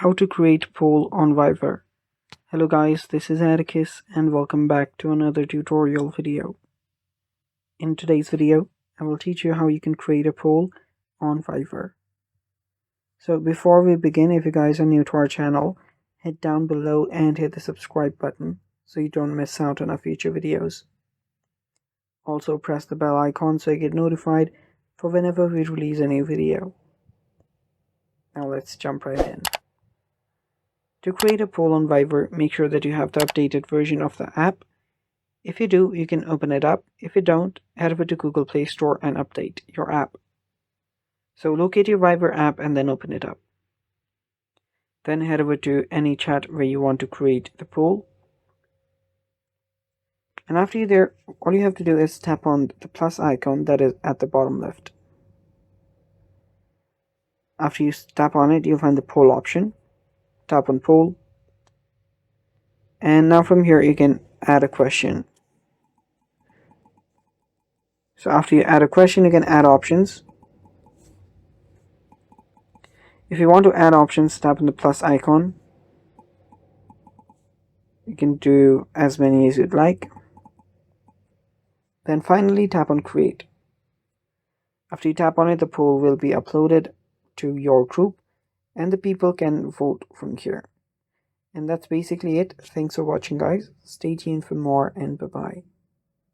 How to create poll on Fiverr. Hello guys, this is Atticus and welcome back to another tutorial video. In today's video, I will teach you how you can create a poll on Fiverr. So before we begin, if you guys are new to our channel, head down below and hit the subscribe button so you don't miss out on our future videos. Also press the bell icon so you get notified for whenever we release a new video. Now let's jump right in. To create a poll on Fiverr, make sure that you have the updated version of the app. If you do, you can open it up. If you don't, head over to Google Play Store and update your app. So locate your Fiverr app and then open it up. Then head over to any chat where you want to create the poll. And after you're there, all you have to do is tap on the plus icon that is at the bottom left. After you tap on it, you'll find the poll option. Tap on poll, and now from here you can add a question. So after you add a question, you can add options. If you want to add options, tap on the plus icon. You can do as many as you'd like. Then finally tap on create. After you tap on it, the poll will be uploaded to your group and the people can vote from here. And that's basically it. Thanks for watching guys. Stay tuned for more and bye bye.